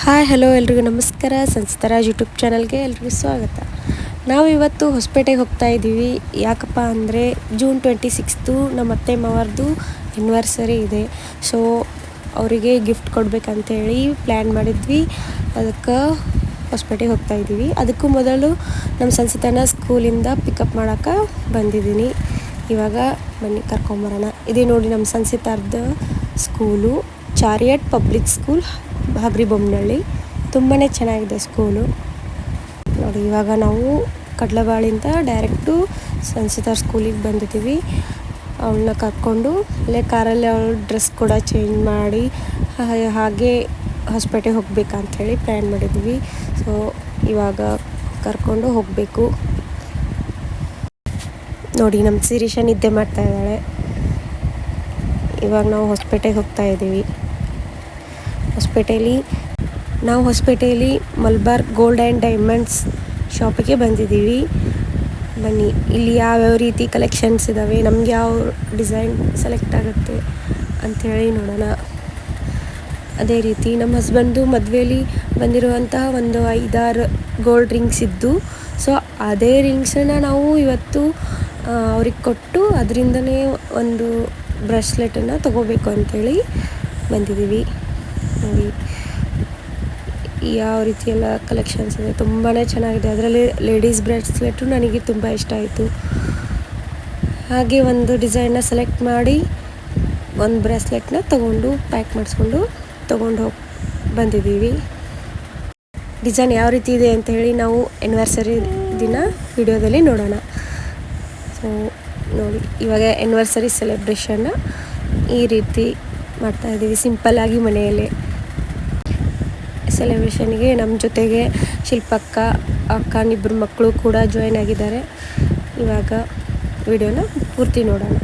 Hi hello ಎಲ್ರಿಗೂ ನಮಸ್ಕಾರ. ಸಂಸ್ಕಾರಾಜ್ YouTube ಚಾನಲ್ಗೆ ಎಲ್ರಿಗೂ ಸ್ವಾಗತ. ನಾವು ಇವತ್ತು ಹೊಸಪೇಟೆಗೆ ಹೋಗ್ತಾ ಇದ್ದೀವಿ. ಯಾಕಪ್ಪ ಅಂದರೆ ಜೂನ್ 26 ನಮ್ಮ ಅತ್ತೆ ಮಾವರದು ಆ್ಯನಿವರ್ಸರಿ ಇದೆ. ಸೊ ಅವರಿಗೆ ಗಿಫ್ಟ್ ಕೊಡಬೇಕಂತೇಳಿ ಪ್ಲ್ಯಾನ್ ಮಾಡಿದ್ವಿ. ಅದಕ್ಕೆ ಹೊಸಪೇಟೆಗೆ ಹೋಗ್ತಾ ಇದ್ದೀವಿ. ಅದಕ್ಕೂ ಮೊದಲು ನಮ್ಮ ಸಂಸಿತನ ಸ್ಕೂಲಿಂದ ಪಿಕಪ್ ಮಾಡೋಕ್ಕೆ ಬಂದಿದ್ದೀನಿ. ಇವಾಗ ಬನ್ನಿ ಕರ್ಕೊಂಬರೋಣ. ಇದೇ ನೋಡಿ ನಮ್ಮ ಸಂಸಿತಾರ್ದು school, Chariot Public School, Hagaribommanahalli. ತುಂಬಾ ಚೆನ್ನಾಗಿದೆ ಸ್ಕೂಲು ನೋಡಿ. ಇವಾಗ ನಾವು ಕಡ್ಲಬಾಳಿಂದ ಡೈರೆಕ್ಟು ಸಂಸಿತಾರ್ ಸ್ಕೂಲಿಗೆ ಬಂದಿದ್ದೀವಿ. ಅವಳನ್ನ ಕರ್ಕೊಂಡು ಅಲ್ಲೇ ಕಾರಲ್ಲಿ ಅವಳ ಡ್ರೆಸ್ ಕೂಡ ಚೇಂಜ್ ಮಾಡಿ ಹಾಗೆ ಹೊಸಪೇಟೆ ಹೋಗ್ಬೇಕಂಥೇಳಿ ಪ್ಲ್ಯಾನ್ ಮಾಡಿದ್ವಿ. ಸೊ ಇವಾಗ ಕರ್ಕೊಂಡು ಹೋಗಬೇಕು. ನೋಡಿ ನಮ್ಮ ಶಿರೀಷ ನಿದ್ದೆ ಮಾಡ್ತಾ ಇದ್ದಾಳೆ. ಇವಾಗ ನಾವು ಹೊಸಪೇಟೆಗೆ ಹೋಗ್ತಾ ಇದ್ದೀವಿ. ಹೊಸಪೇಟೆಯಲ್ಲಿ ಮಲಬಾರ್ ಗೋಲ್ಡ್ ಆ್ಯಂಡ್ ಡೈಮಂಡ್ಸ್ ಶಾಪಿಗೆ ಬಂದಿದ್ದೀವಿ. ಬನ್ನಿ, ಇಲ್ಲಿ ಯಾವ್ಯಾವ ರೀತಿ ಕಲೆಕ್ಷನ್ಸ್ ಇದ್ದಾವೆ, ನಮ್ಗೆ ಯಾವ ಡಿಸೈನ್ ಸೆಲೆಕ್ಟ್ ಆಗುತ್ತೆ ಅಂಥೇಳಿ ನೋಡೋಣ. ಅದೇ ರೀತಿ ನಮ್ಮ ಹಸ್ಬೆಂಡು ಮದುವೆಯಲ್ಲಿ ಬಂದಿರುವಂತಹ ಒಂದು 5-6 ಗೋಲ್ಡ್ ರಿಂಗ್ಸ್ ಇದ್ದು, ಸೊ ಅದೇ ರಿಂಗ್ಸನ್ನು ನಾವು ಇವತ್ತು ಅವ್ರಿಗೆ ಕೊಟ್ಟು ಅದರಿಂದನೇ ಒಂದು ಬ್ರೇಸ್ಲೆಟನ್ನು ತೊಗೋಬೇಕು ಅಂಥೇಳಿ ಬಂದಿದ್ದೀವಿ. ನೋಡಿ ಯಾವ ರೀತಿ ಎಲ್ಲ ಕಲೆಕ್ಷನ್ಸ್ ಇದೆ, ತುಂಬಾ ಚೆನ್ನಾಗಿದೆ. ಅದರಲ್ಲಿ ಲೇಡೀಸ್ ಬ್ರೇಸ್ಲೆಟು ನನಗೆ ತುಂಬ ಇಷ್ಟ ಆಯಿತು. ಹಾಗೆ ಒಂದು ಡಿಸೈನ್ನ ಸೆಲೆಕ್ಟ್ ಮಾಡಿ ಒಂದು ಬ್ರೇಸ್ಲೆಟ್ನ ತೊಗೊಂಡು ಪ್ಯಾಕ್ ಮಾಡಿಸ್ಕೊಂಡು ತೊಗೊಂಡು ಬಂದಿದ್ದೀವಿ. ಡಿಸೈನ್ ಯಾವ ರೀತಿ ಇದೆ ಅಂತ ಹೇಳಿ ನಾವು ಆ್ಯನಿವರ್ಸರಿ ದಿನ ವಿಡಿಯೋದಲ್ಲಿ ನೋಡೋಣ. ಸೊ ನೋಡಿ, ಇವಾಗ ಆ್ಯನಿವರ್ಸರಿ ಸೆಲೆಬ್ರೇಷನ್ನ ಈ ರೀತಿ ಮಾಡ್ತಾಯಿದ್ದೀವಿ ಸಿಂಪಲ್ಲಾಗಿ ಮನೆಯಲ್ಲೇ. ಸೆಲೆಬ್ರೇಷನ್ಗೆ ನಮ್ಮ ಜೊತೆಗೆ ಶಿಲ್ಪಕ್ಕ, ಅಕ್ಕನಿಬ್ಬರು ಮಕ್ಕಳು ಕೂಡ ಜಾಯ್ನ್ ಆಗಿದ್ದಾರೆ. ಇವಾಗ ವಿಡಿಯೋನ ಪೂರ್ತಿ ನೋಡೋಣ.